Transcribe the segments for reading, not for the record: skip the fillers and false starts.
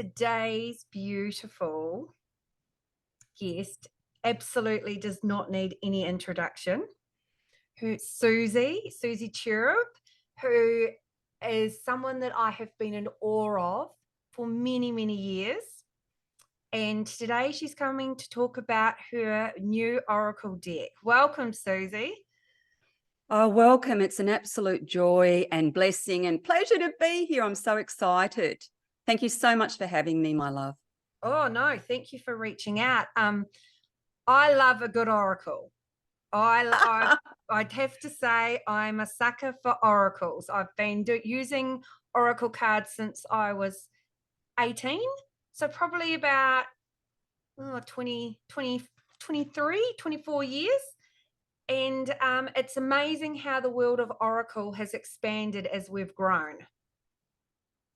today's beautiful guest absolutely does not need any introduction. Suzy Cherub, who is someone that I have been in awe of for many, many years. And today she's coming to talk about her new Oracle deck. Welcome, Suzy. Oh, welcome. It's an absolute joy and blessing and pleasure to be here. I'm so excited. Thank you so much for having me, my love. Oh, no, thank you for reaching out. I love a good Oracle. I'd have to say I'm a sucker for oracles. I've been using oracle cards since I was 18, so probably about 24 years. And it's amazing how the world of oracle has expanded as we've grown.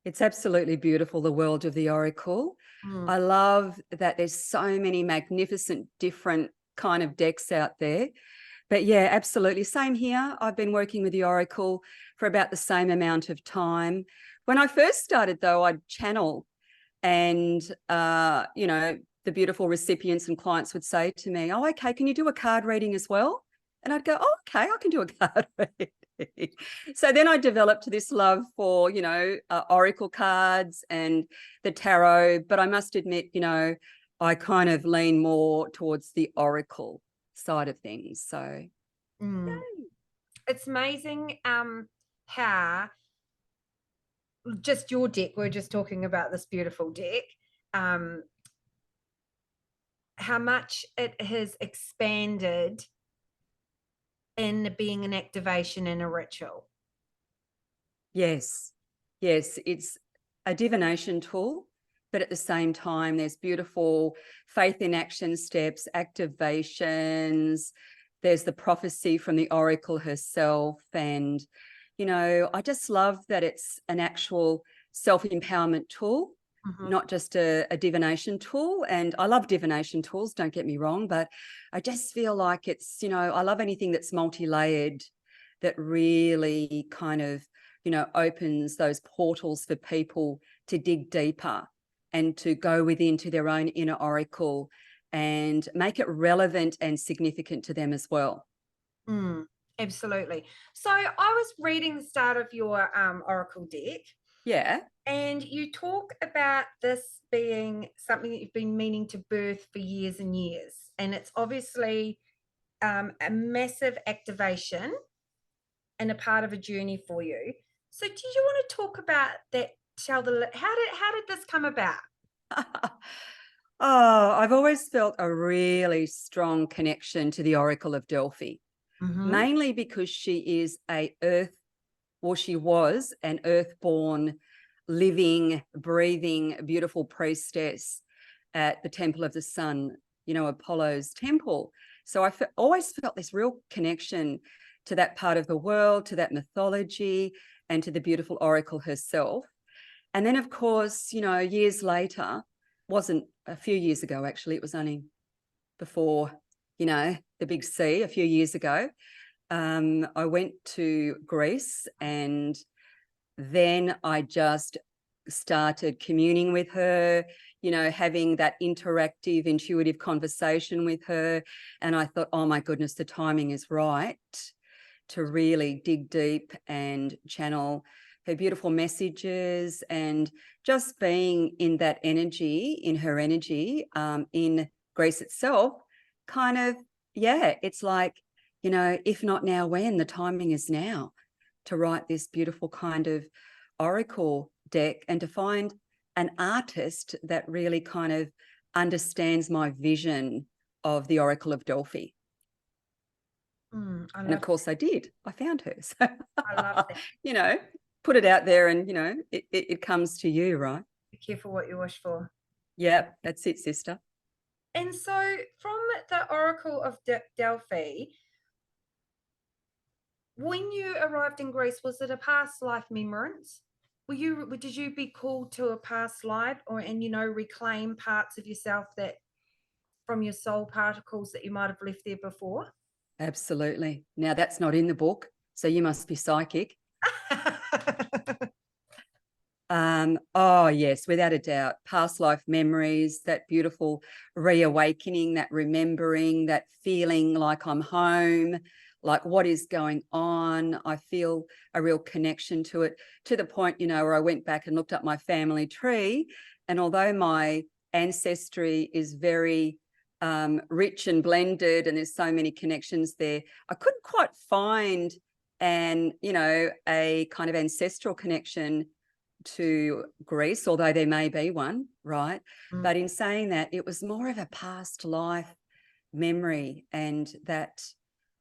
It's absolutely beautiful, the world of the oracle. I love that there's so many magnificent different kind of decks out there. But yeah, absolutely. Same here. I've been working with the oracle for about the same amount of time. When I first started, though, I'd channel and, the beautiful recipients and clients would say to me, oh, okay, can you do a card reading as well? And I'd go, oh, okay, I can do a card reading. So then I developed this love for, oracle cards and the tarot. But I must admit, I kind of lean more towards the oracle side of things. So it's amazing how just your deck, we're just talking about this beautiful deck, how much it has expanded in being an activation and a ritual. Yes, it's a divination tool, but at the same time, there's beautiful faith in action steps, activations. There's the prophecy from the oracle herself. And, I just love that it's an actual self-empowerment tool, not just a divination tool. And I love divination tools, don't get me wrong, but I just feel like it's, I love anything that's multi-layered, that really kind of, opens those portals for people to dig deeper and to go within to their own inner oracle and make it relevant and significant to them as well. Absolutely. So I was reading the start of your oracle deck. Yeah. And you talk about this being something that you've been meaning to birth for years and years. And it's obviously a massive activation and a part of a journey for you. So do you want to talk about that? How did this come about? I've always felt a really strong connection to the Oracle of Delphi, mainly because she was an earthborn, living, breathing, beautiful priestess at the Temple of the Sun, Apollo's temple. So I always felt this real connection to that part of the world, to that mythology, and to the beautiful oracle herself. And then, of course, years later, wasn't a few years ago, actually, it was only before, the big C, a few years ago, I went to Greece, and then I just started communing with her, having that interactive, intuitive conversation with her. And I thought, oh my goodness, the timing is right to really dig deep and channel her beautiful messages, and just being in that energy, in her energy, in Greece itself, kind of, it's like, if not now, when? The timing is now to write this beautiful kind of oracle deck and to find an artist that really kind of understands my vision of the Oracle of Delphi. And of course I did. I found her. So, I love that. Put it out there and, it comes to you, right? Be careful what you wish for. Yeah, that's it, sister. And so from the Oracle of Delphi, when you arrived in Greece, was it a past life remembrance? Did you be called to a past life and reclaim parts of yourself that from your soul particles that you might have left there before? Absolutely. Now that's not in the book, so you must be psychic. Oh yes, without a doubt. Past life memories, that beautiful reawakening, that remembering, that feeling like I'm home, like what is going on. I feel a real connection to it, to the point, where I went back and looked up my family tree. And although my ancestry is very rich and blended, and there's so many connections there, I couldn't quite find a kind of ancestral connection to Greece, although there may be one, right? But in saying that, it was more of a past life memory, and that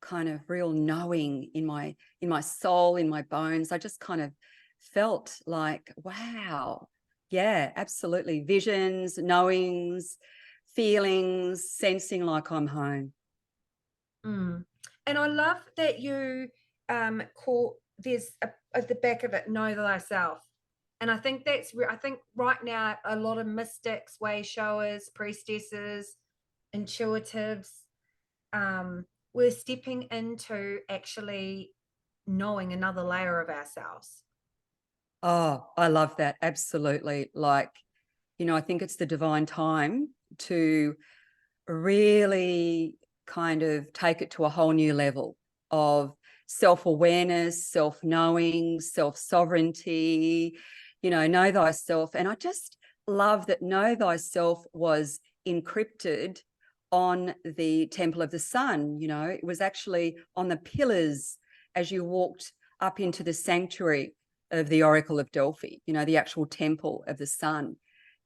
kind of real knowing in my soul, in my bones. I just kind of felt like, wow, yeah, absolutely. Visions, knowings, feelings, sensing like I'm home. And I love that you call, there's at the back of it, know thyself. And I think I think right now a lot of mystics, wayshowers, priestesses, intuitives, we're stepping into actually knowing another layer of ourselves. Oh, I love that. Absolutely. Like, I think it's the divine time to really kind of take it to a whole new level of self-awareness, self-knowing, self-sovereignty, know thyself. And I just love that know thyself was encrypted on the Temple of the Sun. It was actually on the pillars as you walked up into the sanctuary of the Oracle of Delphi, the actual Temple of the Sun,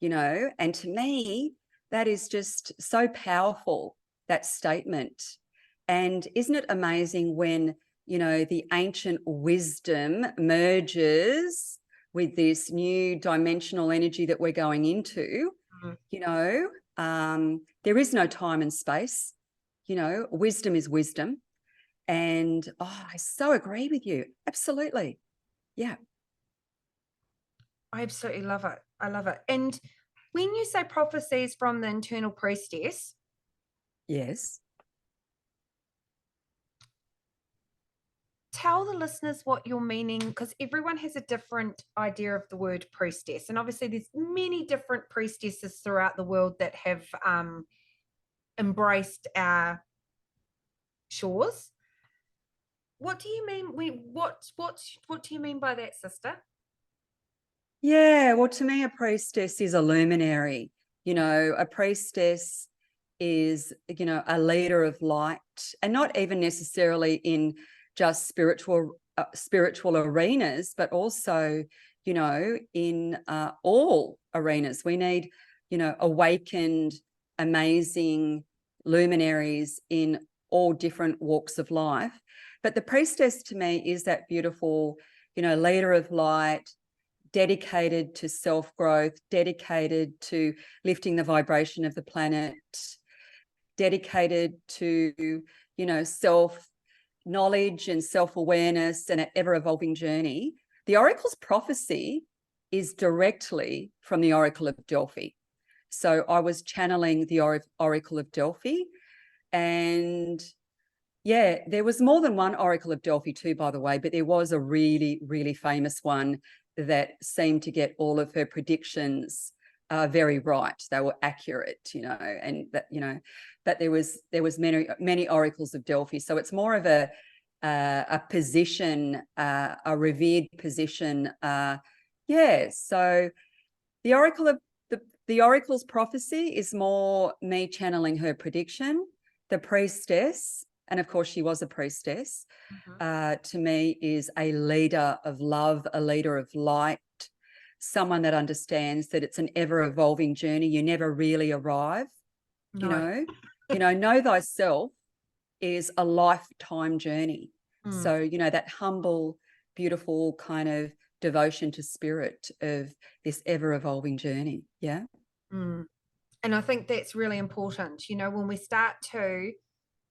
and to me, that is just so powerful, that statement. And isn't it amazing when, the ancient wisdom merges with this new dimensional energy that we're going into? There is no time and space. Wisdom is wisdom. And I so agree with you. Absolutely. Yeah. I absolutely love it. I love it. And when you say prophecies from the internal priestess, Yes. tell the listeners what you're meaning, because everyone has a different idea of the word priestess. And obviously there's many different priestesses throughout the world that have embraced our shores. What do you mean? What do you mean by that, sister? Yeah, well, to me, a priestess is a luminary. A priestess is, a leader of light, and not even necessarily in just spiritual arenas, but also, in all arenas. We need, awakened, amazing luminaries in all different walks of life. But the priestess to me is that beautiful, leader of light, dedicated to self-growth, dedicated to lifting the vibration of the planet, dedicated to, self-knowledge and self-awareness and an ever-evolving journey. The Oracle's prophecy is directly from the Oracle of Delphi. So I was channeling the Oracle of Delphi, and yeah, there was more than one Oracle of Delphi too, by the way, but there was a really, really famous one that seemed to get all of her predictions very right. They were accurate, and that, but there was many oracles of Delphi. So it's more of a position, a revered position. Yeah. So the oracle's prophecy is more me channeling her prediction. The priestess, and of course she was a priestess, to me is a leader of love, a leader of light, someone that understands that it's an ever-evolving journey. You never really arrive. No. Know thyself is a lifetime journey. So, that humble, beautiful kind of devotion to spirit of this ever-evolving journey. Yeah. And I think that's really important, when we start to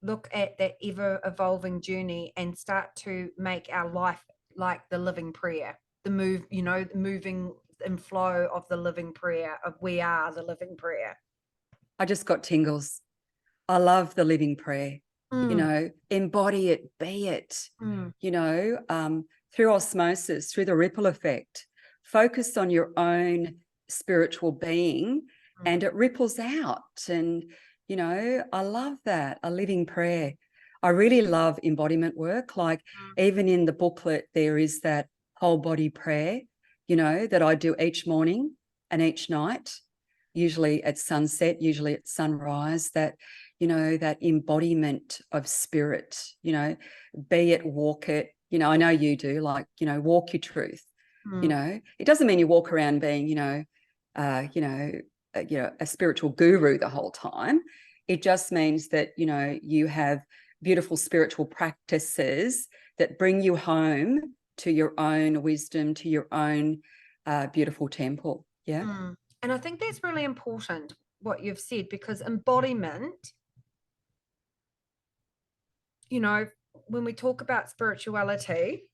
look at that ever evolving journey and start to make our life like the living prayer, the moving and flow of the living prayer, of we are the living prayer. I just got tingles. I love the living prayer. Embody it, be it, through osmosis, through the ripple effect, focus on your own spiritual being, and it ripples out. And, you know, I love that, a living prayer. I really love embodiment work. Like even in the booklet, there is that whole body prayer, you know, that I do each morning and each night, usually at sunset, usually at sunrise, that, you know, that embodiment of spirit, you know, be it, walk it, you know, I know you do, like, you know, walk your truth, you know, it doesn't mean you walk around being, a spiritual guru the whole time. It just means that, you know, you have beautiful spiritual practices that bring you home to your own wisdom, to your own beautiful temple. Yeah. And I think that's really important, what you've said, because embodiment, you know, when we talk about spirituality,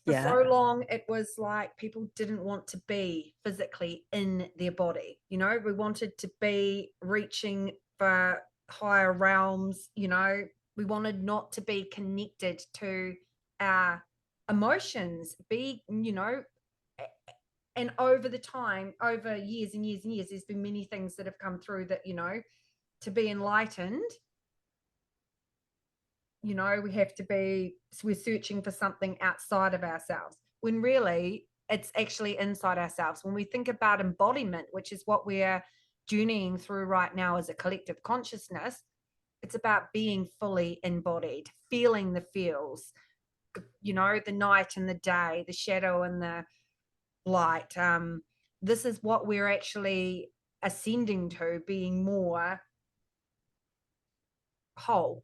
for so long it was like people didn't want to be physically in their body. You know, we wanted to be reaching for higher realms. You know, we wanted not to be connected to our emotions, and over the time, over years and years and years, there's been many things that have come through that, you know, to be enlightened, you know, we're searching for something outside of ourselves, when really it's actually inside ourselves. When we think about embodiment, which is what we're journeying through right now as a collective consciousness, it's about being fully embodied, feeling the feels, you know, the night and the day, the shadow and the light. This is what we're actually ascending to, being more whole.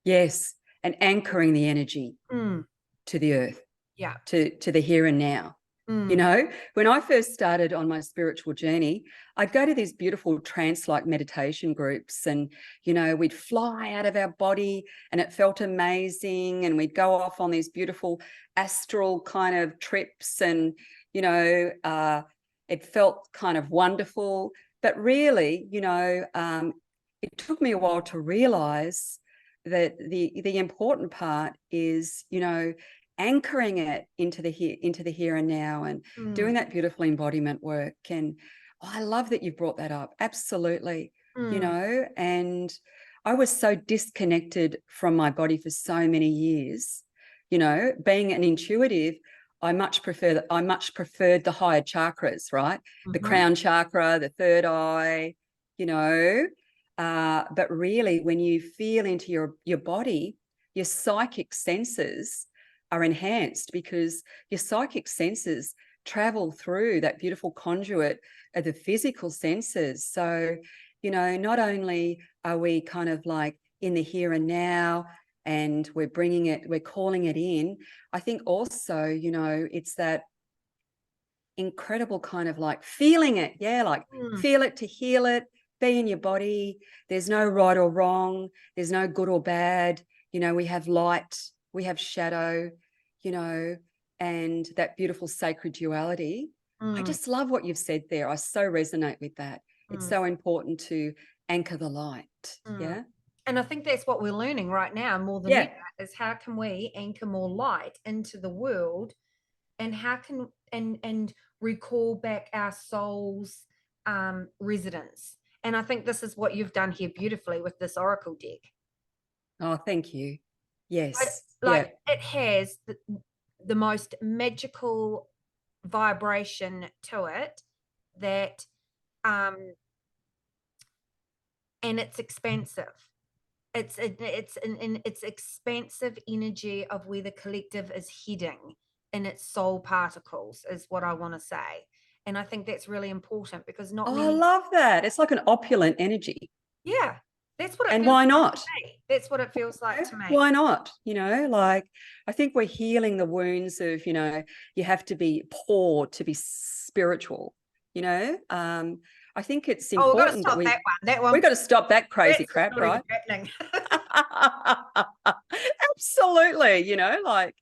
Yes. And anchoring the energy to the earth, to the here and now. You know, when I first started on my spiritual journey, I'd go to these beautiful trance-like meditation groups, and, you know, we'd fly out of our body and it felt amazing. And we'd go off on these beautiful astral kind of trips, and, you know, it felt kind of wonderful. But really, you know, it took me a while to realize that the important part is, you know, anchoring it into the here and now, and doing that beautiful embodiment work. And I love that you brought that up. Absolutely. You know, and I was so disconnected from my body for so many years. You know, being an intuitive, I much preferred the higher chakras, right? The crown chakra, the third eye, you know. But really, when you feel into your body, your psychic senses are enhanced, because your psychic senses travel through that beautiful conduit of the physical senses. So, you know, not only are we kind of like in the here and now, and we're calling it in, I think also, you know, it's that incredible kind of like feeling it. Yeah, like feel it to heal it. Be in your body. There's no right or wrong. There's no good or bad. You know, we have light, we have shadow, you know, and that beautiful sacred duality. I just love what you've said there. I so resonate with that. It's so important to anchor the light. Yeah. And I think that's what we're learning right now more than ever, is how can we anchor more light into the world, and how can and recall back our soul's residence. And I think this is what you've done here beautifully with this oracle deck. Oh, thank you. Yes. It has the most magical vibration to it, that and it's expansive. It's expansive energy of where the collective is heading in its soul particles, is what I want to say. And I think that's really important, because I love that. It's like an opulent energy. Yeah, that's what it and feels why like not? to me. That's what it feels like to me. Why not? You know, like, I think we're healing the wounds of, you know, you have to be poor to be spiritual, you know. I think it's important we've got to stop that one. We've got to stop that crazy crap, right? Absolutely, you know, like,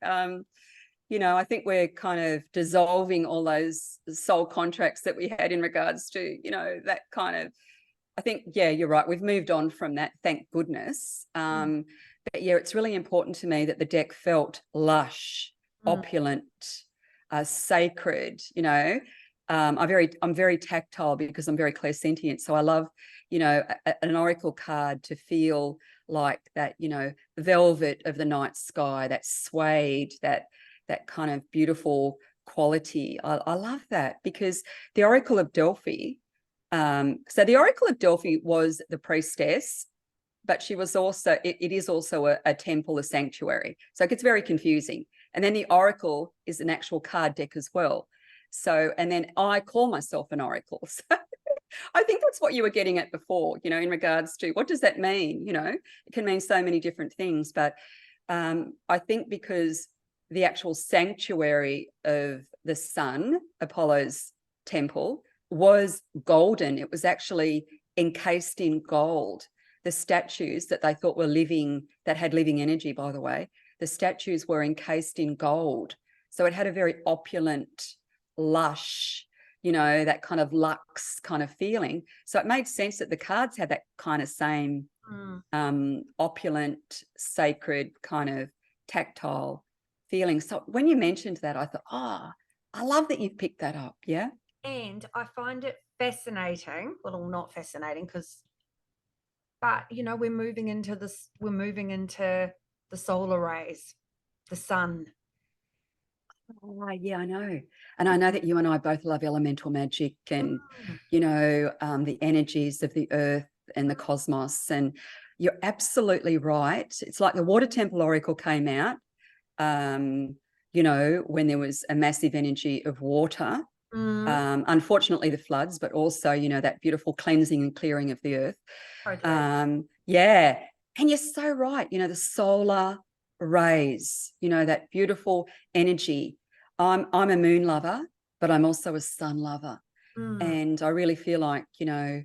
you know, I think we're kind of dissolving all those soul contracts that we had in regards to, you know, that kind of, I think, yeah, you're right. We've moved on from that, thank goodness. But yeah, it's really important to me that the deck felt lush, opulent, sacred, you know. I'm very tactile because I'm very clairsentient. So I love, you know, an oracle card to feel like that, you know, velvet of the night sky, that suede, that kind of beautiful quality. I love that, because the Oracle of Delphi, so the Oracle of Delphi was the priestess, but she was also, it is also a temple, a sanctuary. So it gets very confusing. And then the Oracle is an actual card deck as well. So, and then I call myself an Oracle. So I think that's what you were getting at before, you know, in regards to what does that mean? You know, it can mean so many different things, but I think because the actual sanctuary of the sun, Apollo's temple, was golden. It was actually encased in gold. The statues that they thought were living, that had living energy, by the way, the statues were encased in gold. So it had a very opulent, lush, you know, that kind of luxe kind of feeling. So it made sense that the cards had that kind of same opulent, sacred kind of tactile feeling. So when you mentioned that, I thought, oh, I love that you've picked that up. Yeah. And I find it fascinating. Well, not fascinating but you know, we're moving into the solar rays, the sun. Oh, yeah, I know. And I know that you and I both love elemental magic and, Mm. you know, the energies of the earth and the cosmos. And you're absolutely right. It's like the Water Temple Oracle came out, you know, when there was a massive energy of water. Unfortunately, the floods, but also, you know, that beautiful cleansing and clearing of the earth. Totally. Yeah. And you're so right. You know, the solar rays, you know, that beautiful energy. I'm a moon lover, but I'm also a sun lover. And I really feel like, you know,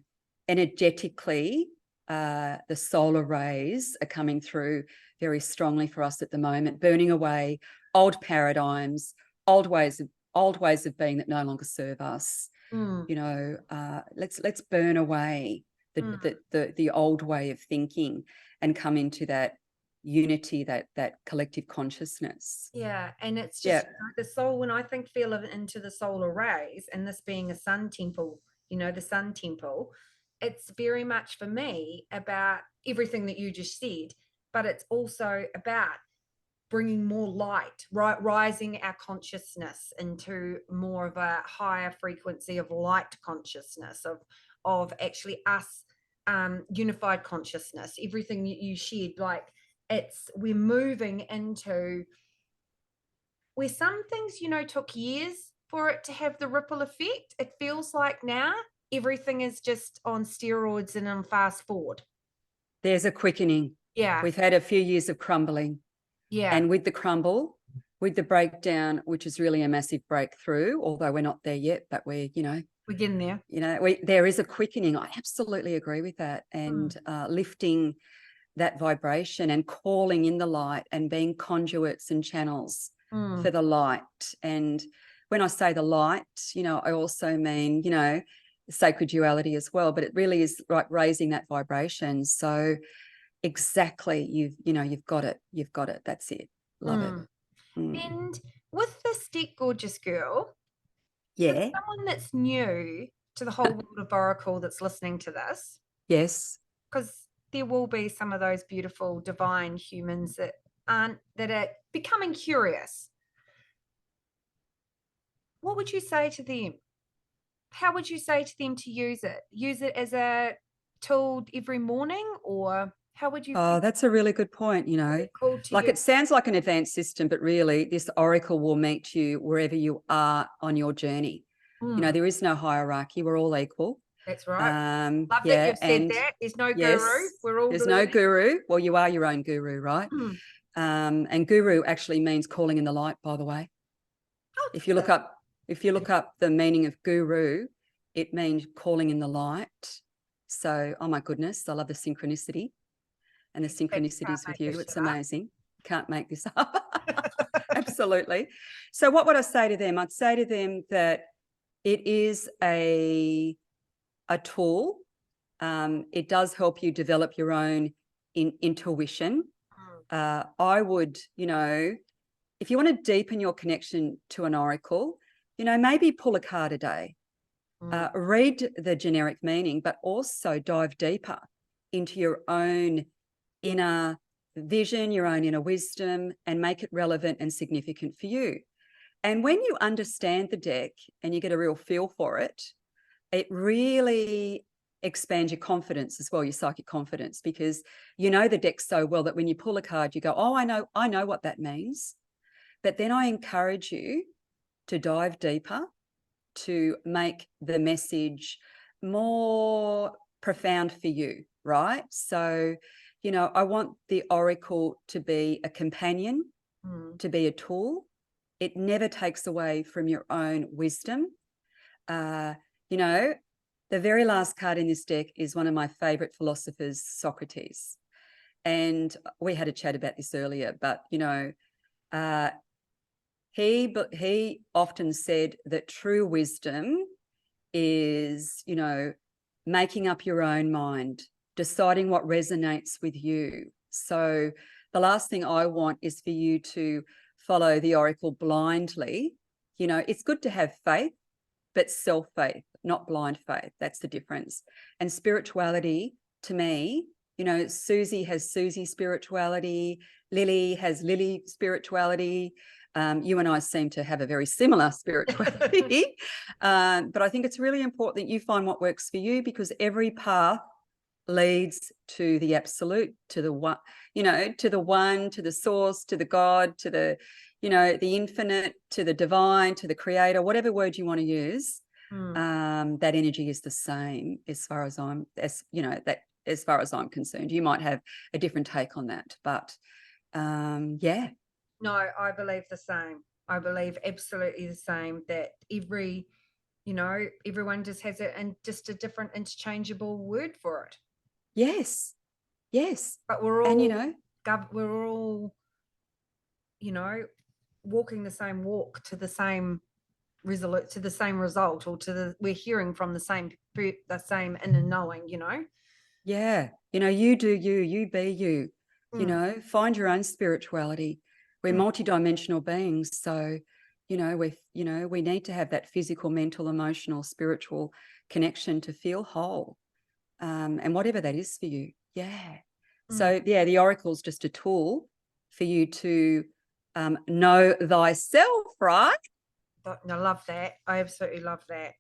energetically, the solar rays are coming through very strongly for us at the moment, burning away old paradigms, old ways of being that no longer serve us. You know, let's burn away the old way of thinking and come into that unity, that collective consciousness. Yeah, and it's Yeah. just the soul. When I feel of it into the solar rays, and this being a sun temple, you know, the sun temple, it's very much for me about everything that you just said, but it's also about bringing more light, right, rising our consciousness into more of a higher frequency of light consciousness, of actually us, unified consciousness. Everything that you shared, like we're moving into where some things, you know, took years for it to have the ripple effect. It feels like now everything is just on steroids and on fast forward. There's a quickening. Yeah. We've had a few years of crumbling. Yeah. And with the crumble, with the breakdown, which is really a massive breakthrough, although we're not there yet, but we're getting there. You know, there is a quickening. I absolutely agree with that. And lifting that vibration and calling in the light and being conduits and channels for the light. And when I say the light, you know, I also mean, you know, sacred duality as well, but it really is like raising that vibration. So exactly, you've got it. You've got it. That's it. Love it. And with this deck, gorgeous girl, for Yeah. someone that's new to the whole world of Oracle that's listening to this, Yes. because there will be some of those beautiful divine humans that are becoming curious, what would you say to them? How would you say to them to use it? Use it as a tool every morning, or how would you Oh, that's a really good point, you know. called to Like you? it sounds like an advanced system, but really this oracle will meet you wherever you are on your journey. You know, there is no hierarchy. We're all equal. That's right. Love that Yeah, you've said and that. There's no guru. yes, We're all there's no learning. guru. Well, you are your own guru, right? And guru actually means calling in the light, by the way. Oh, If you look up the meaning of guru, it means calling in the light. So, oh my goodness, I love the synchronicity and the synchronicities with you. It's amazing. Can't make this up. Absolutely. So what would I say to them? I'd say to them that it is a tool. It does help you develop your own intuition. I would, you know, if you want to deepen your connection to an oracle, maybe pull a card a day. Read the generic meaning, but also dive deeper into your own inner vision, your own inner wisdom, and make it relevant and significant for you. And when you understand the deck and you get a real feel for it, it really expands your confidence as well, your psychic confidence, because you know the deck so well that when you pull a card, you go, oh, I know what that means. But then I encourage you to dive deeper, to make the message more profound for you, right? So, I want the oracle to be a companion, to be a tool. It never takes away from your own wisdom. The very last card in this deck is one of my favorite philosophers, Socrates. And we had a chat about this earlier, but, he often said that true wisdom is, making up your own mind, deciding what resonates with you. So the last thing I want is for you to follow the oracle blindly. It's good to have faith, but self-faith, not blind faith. That's the difference. And spirituality, to me, Suzy has Suzy spirituality, Lily has Lily spirituality. You and I seem to have a very similar spirituality. But I think it's really important that you find what works for you, because every path leads to the absolute, to the one, to the one, to the source, to the God, to the, the infinite, to the divine, to the creator, whatever word you want to use. That energy is the same as far as I'm concerned. You might have a different take on that, but yeah. No, I believe the same. I believe absolutely the same, that everyone just has it and just a different interchangeable word for it. Yes. But we're all, and we're all, walking the same walk to the same result, or we're hearing from the same inner knowing. Yeah. You do you be you. Find your own spirituality. We're multidimensional beings, so we need to have that physical, mental, emotional, spiritual connection to feel whole, and whatever that is for you. Yeah. So yeah, the oracle's just a tool for you to know thyself, right? I love that. I absolutely love that.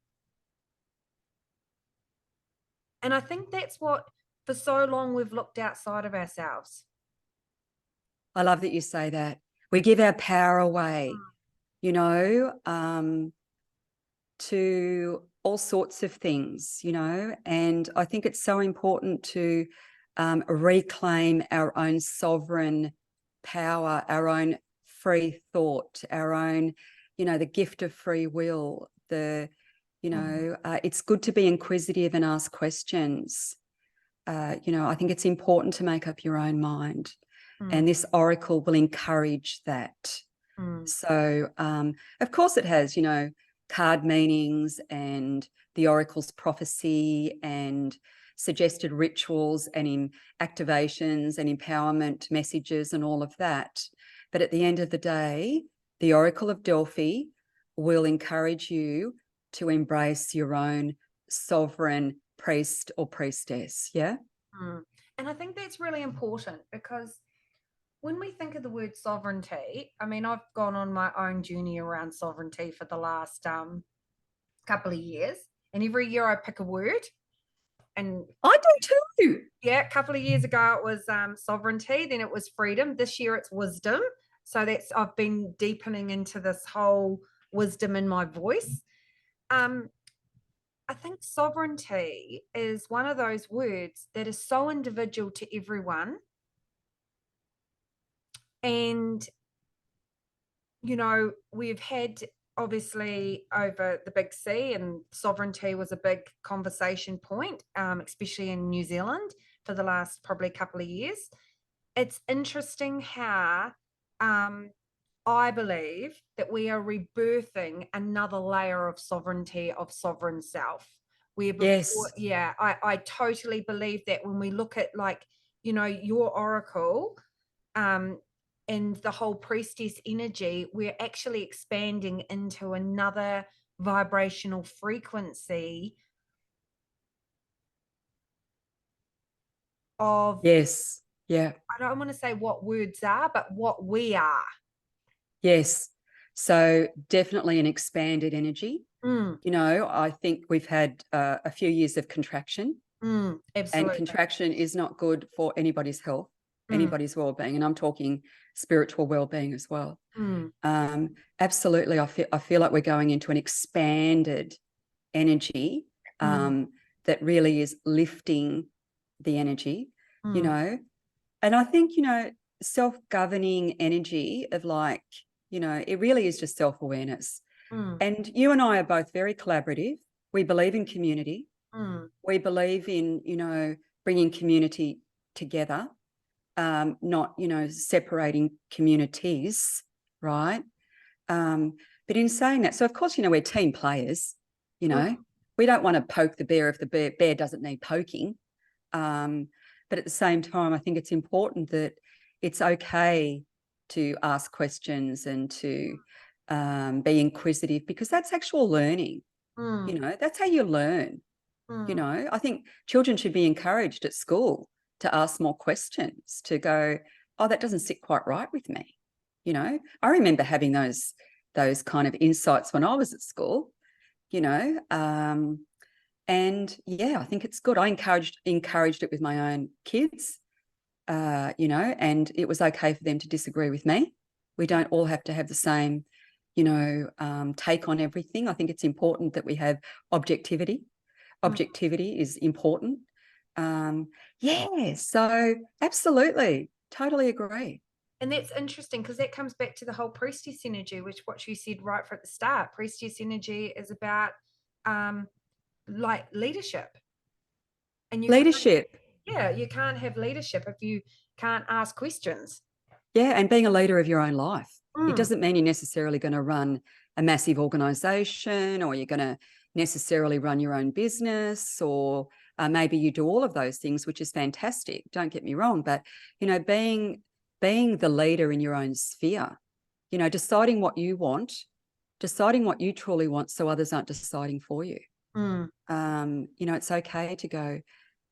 And I think that's what, for so long, we've looked outside of ourselves. I love that you say that. We give our power away, to all sorts of things, and I think it's so important to reclaim our own sovereign power, our own free thought, our own, the gift of free will. It's good to be inquisitive and ask questions. I think it's important to make up your own mind. And this oracle will encourage that. So, of course, it has, card meanings and the oracle's prophecy and suggested rituals and activations and empowerment messages and all of that. But at the end of the day, the Oracle of Delphi will encourage you to embrace your own sovereign priest or priestess. Yeah. And I think that's really important, because when we think of the word sovereignty, I mean, I've gone on my own journey around sovereignty for the last couple of years, and every year I pick a word. And I do too. Yeah, a couple of years ago it was sovereignty, then it was freedom. This year it's wisdom. So I've been deepening into this whole wisdom in my voice. I think sovereignty is one of those words that is so individual to everyone. And, we've had, obviously, over the big C, and sovereignty was a big conversation point, especially in New Zealand for the last probably couple of years. It's interesting how I believe that we are rebirthing another layer of sovereignty, of sovereign self. Where before, Yes. Yeah, I totally believe that when we look at, your oracle, the whole priestess energy, we're actually expanding into another vibrational frequency of, Yes. Yeah. I don't want to say what words are, but what we are. Yes. So definitely an expanded energy. Mm, You know, I think we've had a few years of contraction, and absolutely. contraction is not good for anybody's health, Mm, anybody's well-being. And I'm talking spiritual well-being as well. mm, Absolutely. I feel like we're going into an expanded energy mm, that really is lifting the energy, you mm, know. And I think, you know, self-governing energy of like, you know, it really is just self-awareness. mm, And you and I are both very collaborative. We believe in community. mm, We believe in, you know, bringing community together, not, you know, separating communities, right? But in saying that, so of course, you know, we're team players, you mm, know, we don't want to poke the bear if the bear doesn't need poking. But at the same time, I think it's important that it's okay to ask questions and to be inquisitive, because that's actual learning. mm, You know, that's how you learn. You mm, know, I think children should be encouraged at school to ask more questions, to go, oh, that doesn't sit quite right with me. You know, I remember having those kind of insights when I was at school, you know. And yeah, I think it's good. I encouraged it with my own kids, you know, and it was okay for them to disagree with me. We don't all have to have the same, you know, take on everything. I think it's important that we have objectivity. mm. Objectivity is important. Yeah, so absolutely, totally agree. And that's interesting because that comes back to the whole priestess energy, which what you said right at the start. Priestess energy is about um, like leadership. And you can't, Leadership. yeah, you can't have leadership if you can't ask questions. Yeah, and being a leader of your own life. It Mm, doesn't mean you're necessarily going to run a massive organization, or you're going to necessarily run your own business, or maybe you do all of those things, which is fantastic. Don't get me wrong, but you know, being the leader in your own sphere, you know, deciding what you want, deciding what you truly want, so others aren't deciding for you. mm, You know, it's okay to go,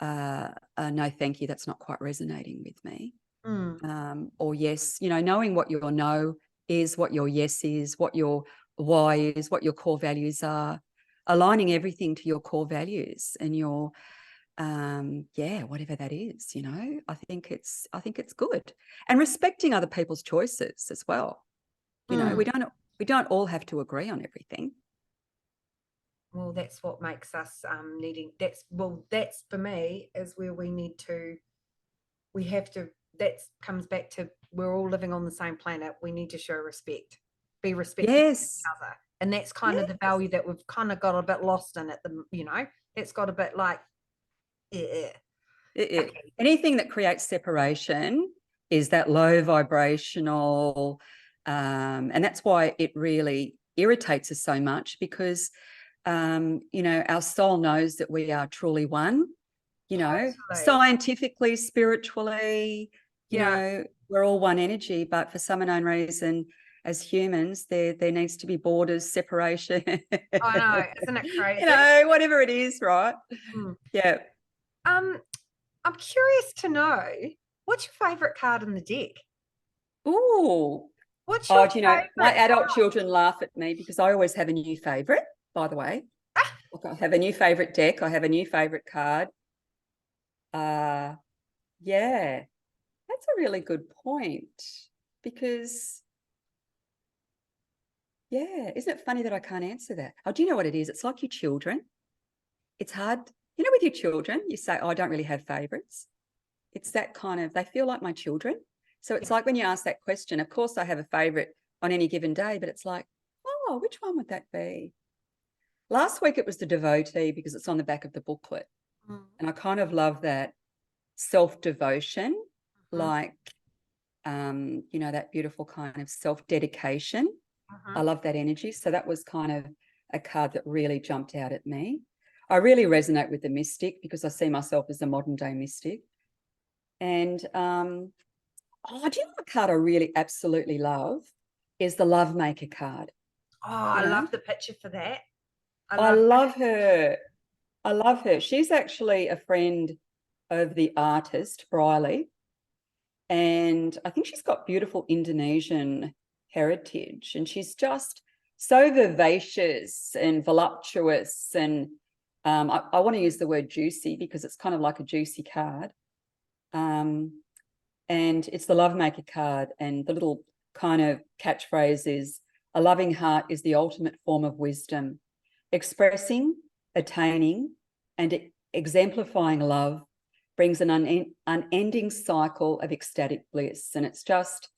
no, thank you, that's not quite resonating with me. mm, Or yes, you know, knowing what your no is, what your yes is, what your why is, what your core values are, aligning everything to your core values and your yeah, whatever that is, you know. I think it's good. And respecting other people's choices as well. You know, mm. we don't all have to agree on everything. Well, that's what makes us needing. That's for me is where we need to. We have to. That comes back to we're all living on the same planet. We need to show respect, be respectful of Yes. each other, and that's kind of Yes. the value that we've kind of got a bit lost in it. It's got a bit like, yeah, okay, Anything that creates separation is that low vibrational, and that's why it really irritates us so much, because you know, our soul knows that we are truly one, you know, totally, scientifically, spiritually, you yeah. know, we're all one energy, but for some unknown reason, as humans, there needs to be borders, separation, I know, isn't it you crazy? know, whatever it is, right? Mm. Yeah. Um, I'm curious to know what's your favorite card in the deck? Ooh. What's Oh, your do you know, my favorite adult card? children laugh at me because I always have a new favorite, by the way. Like, I have a new favorite deck. I have a new favorite card. Uh, yeah, that's a really good point, because, yeah, isn't it funny that I can't answer that? Oh, do you know what it is? It's like your children. It's hard. You know, with your children, you say, oh, I don't really have favorites. It's that kind of, they feel like my children. So it's Yeah. like when you ask that question, of course I have a favorite on any given day, but it's like, oh, which one would that be? Last week it was the devotee, because it's on the back of the booklet. Mm, And I kind of love that self-devotion, mhm, like, you know, that beautiful kind of self-dedication. I mhm. love that energy. So that was kind of a card that really jumped out at me. I really resonate with the mystic, because I see myself as a modern day mystic. And Oh, do you know what card I really absolutely love? Is the Love Maker card. Oh, You I know, love the picture for that. I I love love her. I love her. She's actually a friend of the artist, Briley. And I think she's got beautiful Indonesian heritage. And she's just so vivacious and voluptuous. And I want to use the word juicy because it's kind of like a juicy card. And it's the Love Maker card. And the little kind of catchphrase is, a loving heart is the ultimate form of wisdom. Expressing, attaining, and exemplifying love brings an unending cycle of ecstatic bliss. And it's just,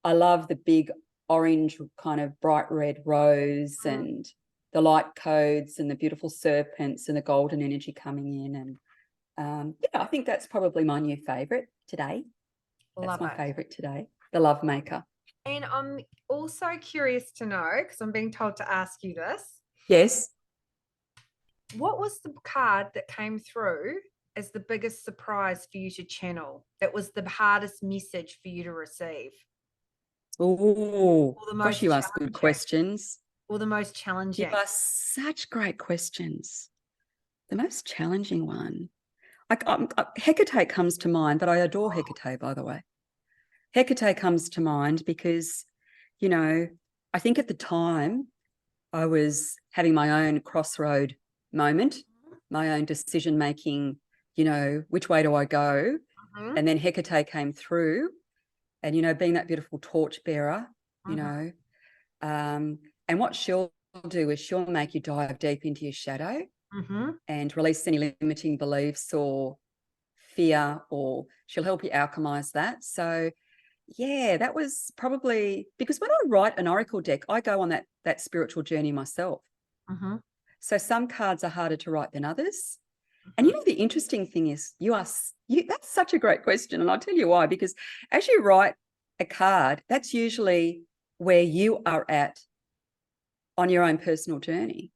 I love the big orange kind of bright red rose and the light codes and the beautiful serpents and the golden energy coming in. And yeah, I think that's probably my new favorite today. That's my favorite today, the Love Maker. And I'm also curious to know, because I'm being told to ask you this. Yes. What was the card that came through as the biggest surprise for you to channel? That was the hardest message for you to receive? Oh, Or the gosh, most you ask good challenging? questions. Or the most You challenging? ask such great questions. The most challenging one. Hecate comes to mind, but I adore Hecate, by the way. Hecate comes to mind because, you know, I think at the time I was having my own crossroad moment, my own decision-making, you know, which way do I go? And then Hecate came through and, you know, being that beautiful torchbearer, you know, and what she'll do is she'll make you dive deep into your shadow and release any limiting beliefs or fear, or she'll help you alchemize that. So yeah, that was probably because when I write an oracle deck, I go on that spiritual journey myself. So some cards are harder to write than others. And you know, the interesting thing is that's such a great question. And I'll tell you why, because as you write a card, that's usually where you are at on your own personal journey.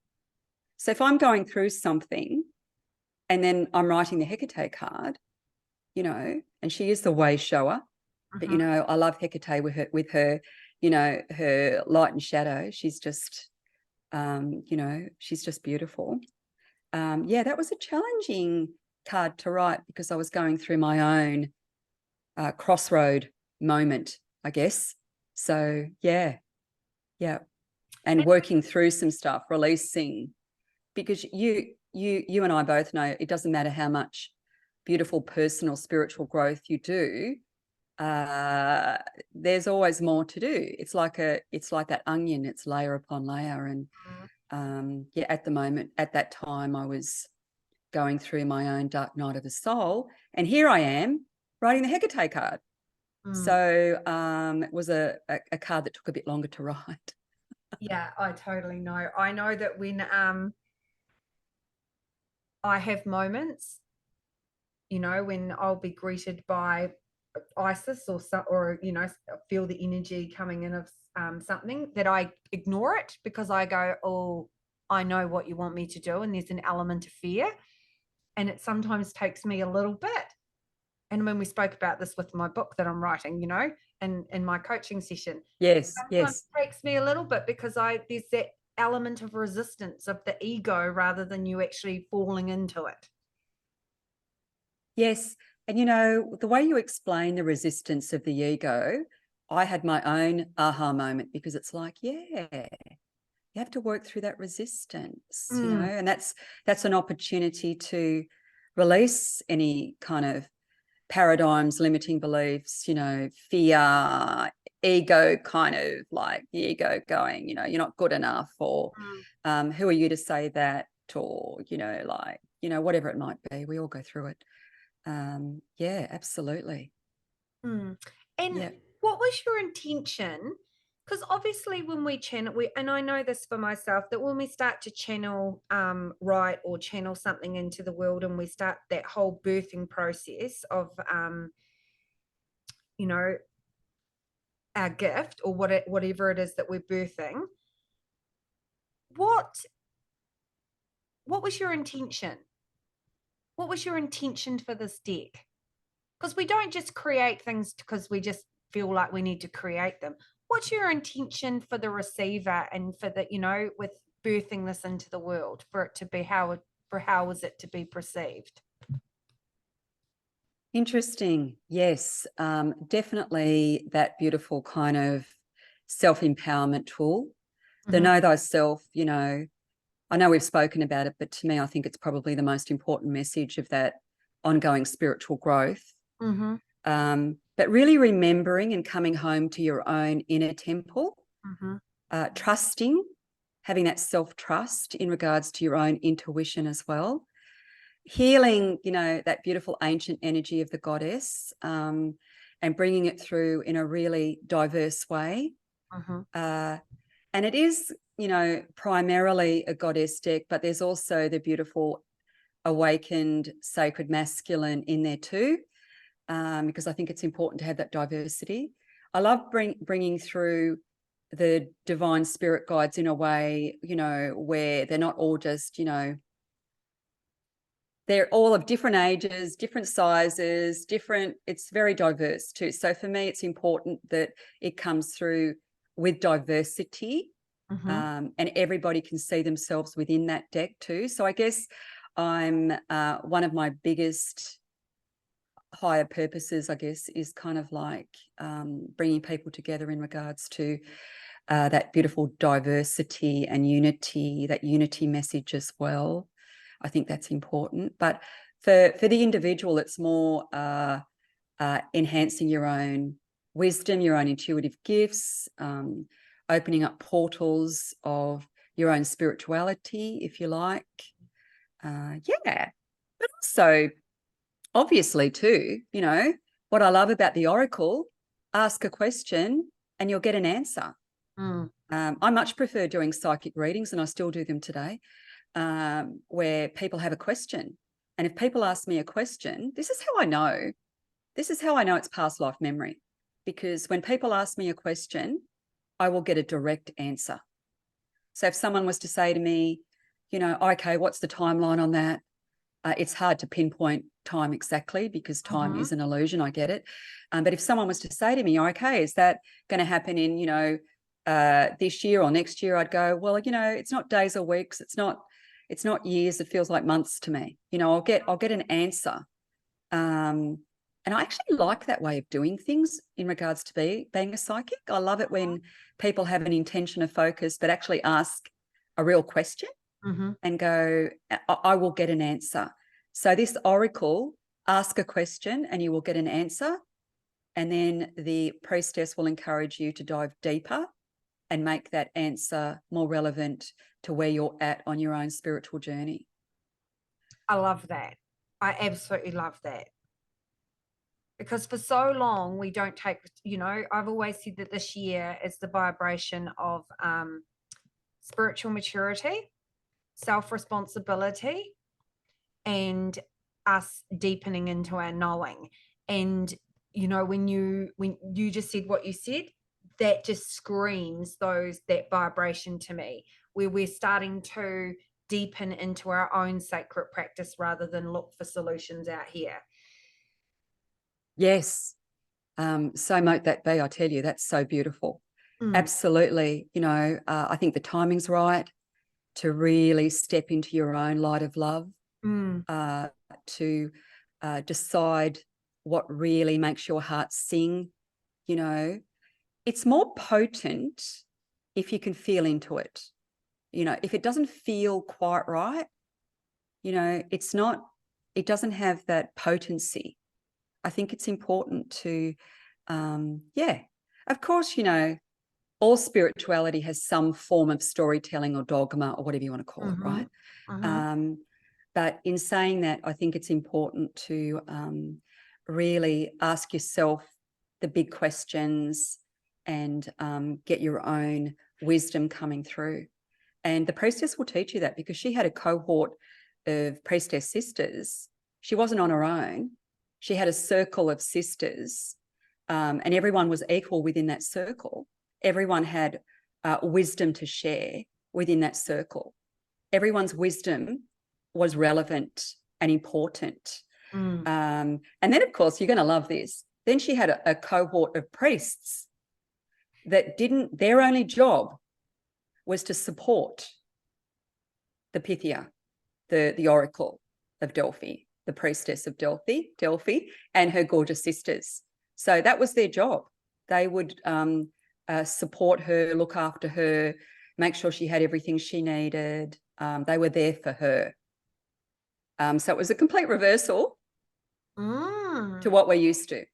So if I'm going through something and then I'm writing the Hecate card, you know, and she is the wayshower, but, you know, I love Hecate with her, you know, her light and shadow. She's just, you know, she's just beautiful. Yeah, that was a challenging card to write because I was going through my own crossroad moment, I guess. So yeah, and working through some stuff, releasing, because you and I both know it doesn't matter how much beautiful personal spiritual growth you do. There's always more to do. It's like that onion, it's layer upon layer. And yeah, at the moment, at that time, I was going through my own dark night of the soul, and here I am writing the Hecate card. So it was a card that took a bit longer to write. Yeah, I totally know. I know that when I have moments, you know, when I'll be greeted by Isis or you know, feel the energy coming in of something, that I ignore it because I go, oh, I know what you want me to do, and there's an element of fear, and it sometimes takes me a little bit. And when we spoke about this with my book that I'm writing, you know, and in my coaching session, Yes, sometimes it takes me a little bit because there's that element of resistance of the ego rather than you actually falling into it. yes. And, you know, the way you explain the resistance of the ego, I had my own aha moment because it's like, yeah, you have to work through that resistance, you know, and that's an opportunity to release any kind of paradigms, limiting beliefs, you know, fear, ego, kind of like the ego going, you know, you're not good enough, or who are you to say that, or, you know, like, you know, whatever it might be. We all go through it. Yeah, absolutely. And Yeah. what was your intention? Because obviously when we channel, and I know this for myself, that when we start to channel right, or channel something into the world, and we start that whole birthing process of you know, our gift, or whatever it is that we're birthing, what was your intention? What was your intention for this deck? Because we don't just create things because we just feel like we need to create them. What's your intention for the receiver and for the, with birthing this into the world, for it to be how is it to be perceived? Interesting. Yes, definitely that beautiful kind of self-empowerment tool. The Mm-hmm. know thyself, I know we've spoken about it, but to me, I think it's probably the most important message of that ongoing spiritual growth. Mm-hmm. But really remembering and coming home to your own inner temple, Mm-hmm. trusting, having that self-trust in regards to your own intuition as well. Healing, that beautiful ancient energy of the goddess, and bringing it through in a really diverse way. Mm-hmm. And it is, primarily a goddess deck, but there's also the beautiful awakened sacred masculine in there too, because I think it's important to have that diversity. I love bringing through the divine spirit guides in a way, where they're not all just, they're all of different ages, different sizes, it's very diverse too. So for me, it's important that it comes through with diversity, Mm-hmm. and everybody can see themselves within that deck too. So I guess I'm one of my biggest higher purposes, I guess, is kind of like bringing people together in regards to that beautiful diversity and unity, that unity message as well. I think that's important. But for the individual, it's more enhancing your own wisdom, your own intuitive gifts, opening up portals of your own spirituality, if you like. Yeah. But also, obviously, too, what I love about the Oracle, ask a question and you'll get an answer. Mm. I much prefer doing psychic readings, and I still do them today, where people have a question. And if people ask me a question, this is how I know. This is how I know it's past life memory. Because when people ask me a question, I will get a direct answer. So if someone was to say to me, okay, what's the timeline on that? It's hard to pinpoint time exactly because time Mm-hmm. is an illusion. I get it. But if someone was to say to me, okay, is that going to happen in, this year or next year? I'd go, well, it's not days or weeks. It's not years. It feels like months to me. I'll get an answer. And I actually like that way of doing things in regards to being a psychic. I love it when people have an intention of focus, but actually ask a real question. Mm-hmm. And go, I will get an answer. So this oracle, ask a question and you will get an answer. And then the priestess will encourage you to dive deeper and make that answer more relevant to where you're at on your own spiritual journey. I love that. I absolutely love that. Because for so long we don't take, I've always said that this year is the vibration of spiritual maturity, self-responsibility, and us deepening into our knowing. And when you just said what you said, that just screams that vibration to me, where we're starting to deepen into our own sacred practice rather than look for solutions out here. Yes. So mote that be, I tell you, that's so beautiful. Mm. Absolutely. I think the timing's right to really step into your own light of love, to decide what really makes your heart sing. It's more potent if you can feel into it. If it doesn't feel quite right, it doesn't have that potency. I think it's important to, of course, all spirituality has some form of storytelling or dogma or whatever you want to call it, right? But in saying that, I think it's important to really ask yourself the big questions and get your own wisdom coming through. And the priestess will teach you that, because she had a cohort of priestess sisters. She wasn't on her own. She had a circle of sisters, and everyone was equal within that circle. Everyone had wisdom to share within that circle. Everyone's wisdom was relevant and important. Mm. And then, of course, you're going to love this. Then she had a cohort of priests that their only job was to support the Pythia, the oracle of Delphi, the priestess of Delphi, and her gorgeous sisters. So that was their job. They would support her, look after her, make sure she had everything she needed. They were there for her. So it was a complete reversal to what we're used to.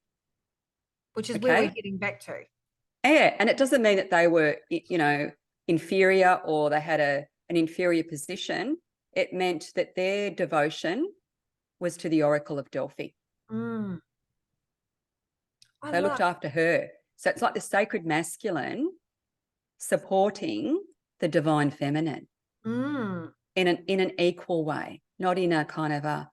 Which is where we're getting back to. Yeah, and it doesn't mean that they were, inferior or they had an inferior position. It meant that their devotion was to the oracle of Delphi. They looked after her. So it's like the sacred masculine supporting the divine feminine in an equal way, not in a kind of a,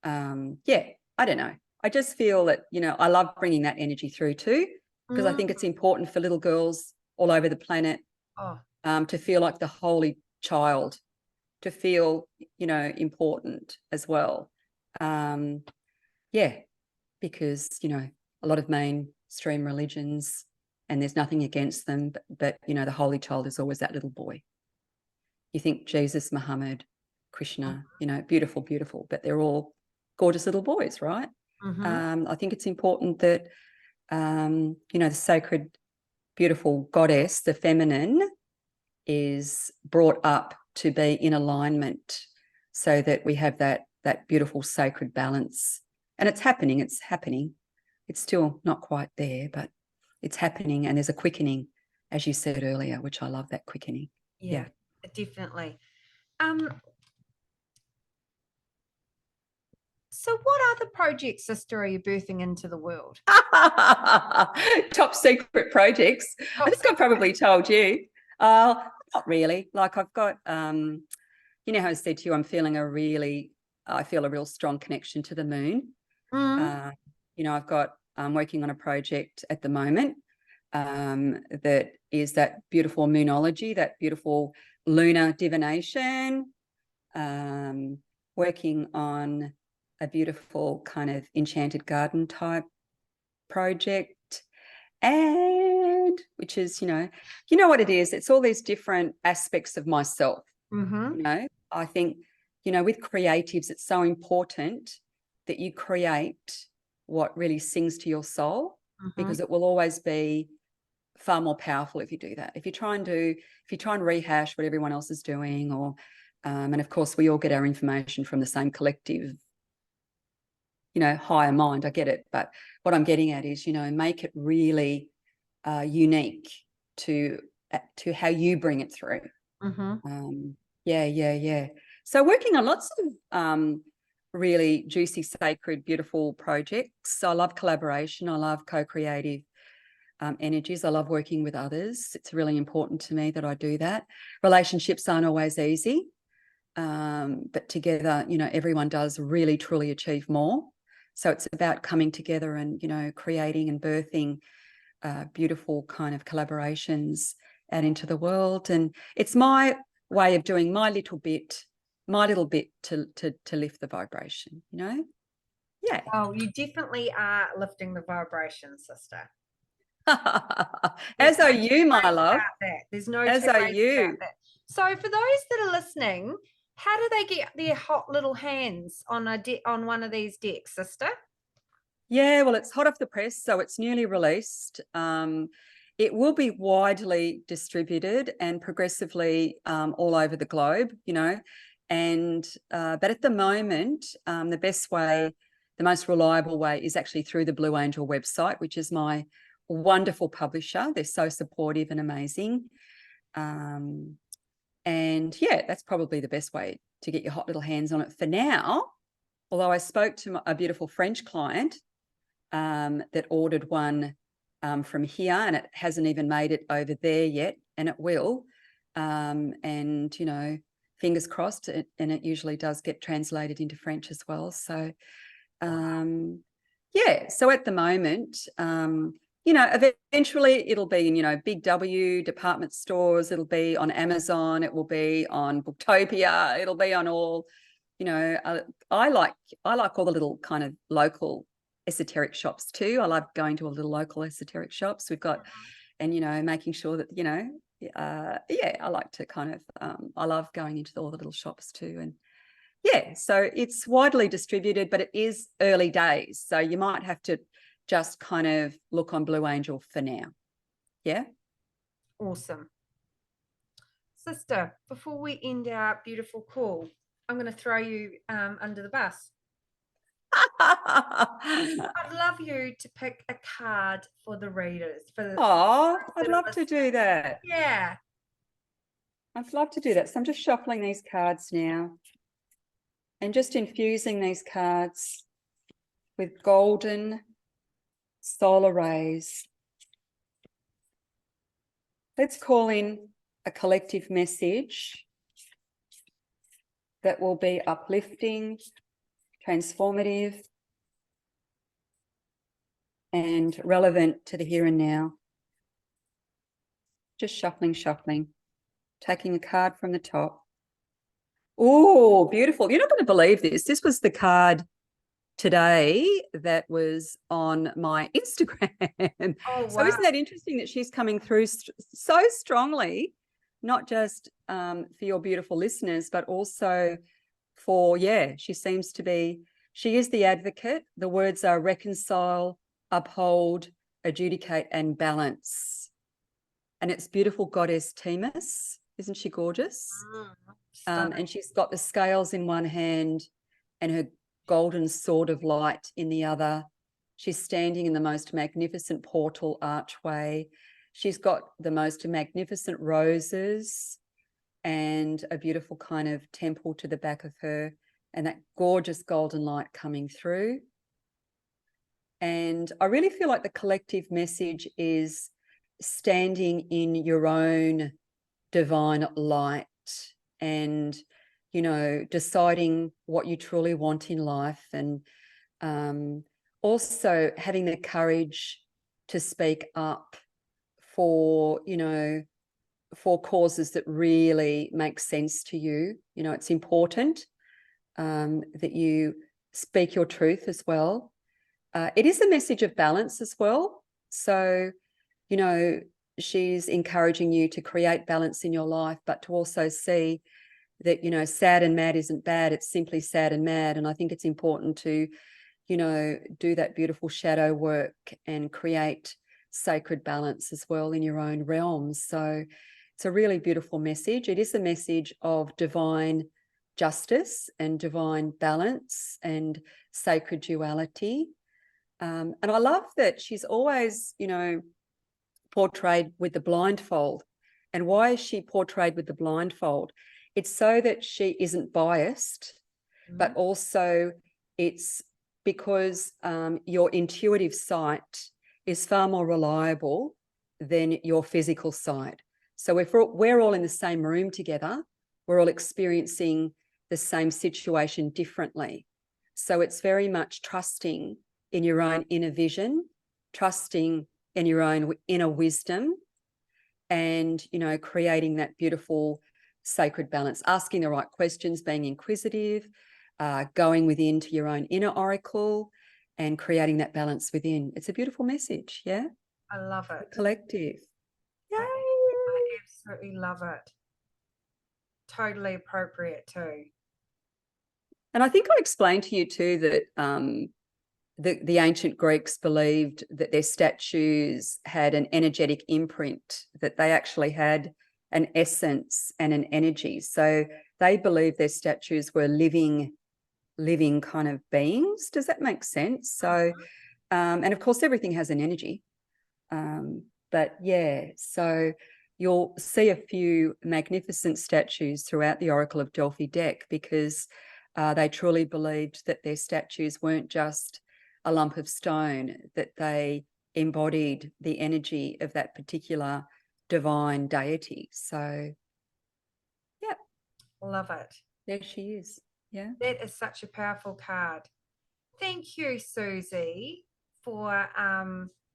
I don't know. I just feel that, I love bringing that energy through too, because I think it's important for little girls all over the planet to feel like the holy child, to feel, important as well. Because, a lot of mainstream religions, and there's nothing against them, but the holy child is always that little boy. You think Jesus, Muhammad, Krishna, beautiful, beautiful, but they're all gorgeous little boys, right? I think it's important that, the sacred, beautiful goddess, the feminine, is brought up to be in alignment so that we have that beautiful sacred balance. And it's happening. It's still not quite there, but it's happening, and there's a quickening, as you said earlier, which I love, that quickening. Yeah. Definitely. So what other projects, sister, are you birthing into the world? Top secret projects. I think I probably told you. Not really. Like I've got, how I said to you, I feel a real strong connection to the moon. I've got, I'm working on a project at the moment that is that beautiful moonology, that beautiful lunar divination, working on a beautiful kind of enchanted garden type project, and which is, you know what it is, it's all these different aspects of myself. I think, with creatives, it's so important that you create what really sings to your soul, because it will always be far more powerful if you do that. If you try and rehash what everyone else is doing, or and of course we all get our information from the same collective, higher mind. I get it, but what I'm getting at is, make it really unique to how you bring it through. So working on lots of really juicy, sacred, beautiful projects. I love collaboration. I love co-creative energies. I love working with others. It's really important to me that I do that. Relationships aren't always easy, but together, everyone does really, truly achieve more. So it's about coming together and, creating and birthing beautiful kind of collaborations out into the world. And it's my way of doing my little bit to lift the vibration, Yeah. Oh, you definitely are lifting the vibration, sister. As are you, my love. There's no as are you. about that. So for those that are listening, how do they get their hot little hands on on one of these decks, sister? Yeah, well, it's hot off the press, so it's newly released. It will be widely distributed and progressively all over the globe, and but at the moment, the best way, the most reliable way, is actually through the Blue Angel website, which is my wonderful publisher. They're so supportive and amazing. And yeah, that's probably the best way to get your hot little hands on it for now. Although I spoke to a beautiful French client that ordered one from here, and it hasn't even made it over there yet, and it will. And, fingers crossed, and it usually does get translated into French as well. So, so at the moment, eventually it'll be in, Big W department stores, it'll be on Amazon, it will be on Booktopia, it'll be on all, you know, I like all the little kind of local esoteric shops too. I love going to all the little local esoteric shops we've got, and, you know, making sure that, you know, yeah, I like to kind of, I love going into all the little shops too. And yeah, so it's widely distributed, but it is early days. So you might have to just kind of look on Blue Angel for now. Yeah. Awesome. Sister, before we end our beautiful call, I'm going to throw you under the bus. I'd love you to pick a card for the readers. Oh, I'd love to do that. Yeah. I'd love to do that. So I'm just shuffling these cards now and just infusing these cards with golden solar rays. Let's call in a collective message that will be uplifting, transformative, and relevant to the here and now. Just shuffling, taking a card from the top. Oh, beautiful. You're not going to believe this. This was the card today that was on my Instagram. Oh, wow. So isn't that interesting that she's coming through so strongly, not just for your beautiful listeners, but also for, yeah, she is the advocate. The words are reconcile, uphold, adjudicate, and balance. And it's beautiful goddess Themis. Isn't she gorgeous? And she's got the scales in one hand and her golden sword of light in the other. She's standing in the most magnificent portal archway. She's got the most magnificent roses and a beautiful kind of temple to the back of her, and that gorgeous golden light coming through. And I really feel like the collective message is standing in your own divine light and, you know, deciding what you truly want in life, and also having the courage to speak up for, you know, for causes that really make sense to you. You know, it's important that you speak your truth as well. It is a message of balance as well. So, you know, she's encouraging you to create balance in your life, but to also see that, you know, sad and mad isn't bad. It's simply sad and mad. And I think it's important to, you know, do that beautiful shadow work and create sacred balance as well in your own realms. So it's a really beautiful message. It is a message of divine justice and divine balance and sacred duality. And I love that she's always, you know, portrayed with the blindfold. And why is she portrayed with the blindfold? It's so that she isn't biased, but also it's because your intuitive sight is far more reliable than your physical sight. So if we're all in the same room together, we're all experiencing the same situation differently. So it's very much trusting in your own inner vision, trusting in your own inner wisdom, and, you know, creating that beautiful sacred balance, asking the right questions, being inquisitive, going within to your own inner oracle and creating that balance within. It's a beautiful message. Yeah. I love it. Collective. Yay. I absolutely love it. Totally appropriate too. And I think I explained to you too that the ancient Greeks believed that their statues had an energetic imprint, that they actually had an essence and an energy. So they believed their statues were living kind of beings. Does that make sense? So, and of course, everything has an energy. But yeah, so you'll see a few magnificent statues throughout the Oracle of Delphi deck, because they truly believed that their statues weren't just a lump of stone, that they embodied the energy of that particular divine deity. So, yeah. Love it. There she is. Yeah. That is such a powerful card. Thank you, Suzy, for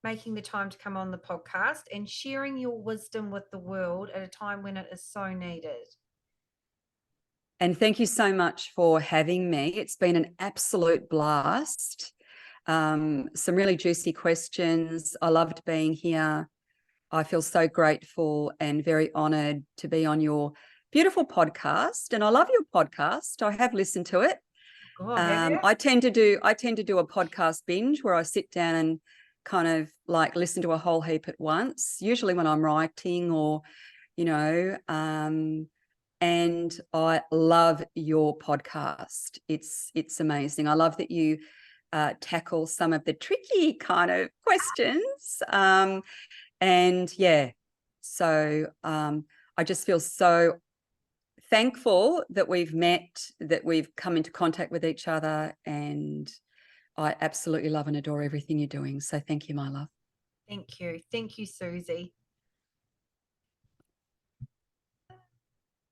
making the time to come on the podcast and sharing your wisdom with the world at a time when it is so needed. And thank you so much for having me. It's been an absolute blast. Some really juicy questions. I loved being here. I feel so grateful and very honoured to be on your beautiful podcast. And I love your podcast. I have listened to it. Oh, have you? I tend to do a podcast binge where I sit down and kind of like listen to a whole heap at once, usually when I'm writing or, you know, and I love your podcast. It's amazing. I love that you tackle some of the tricky kind of questions. And yeah, so I just feel so thankful that we've met, that we've come into contact with each other, and I absolutely love and adore everything you're doing. So thank you, my love. Thank you. Thank you, Suzy.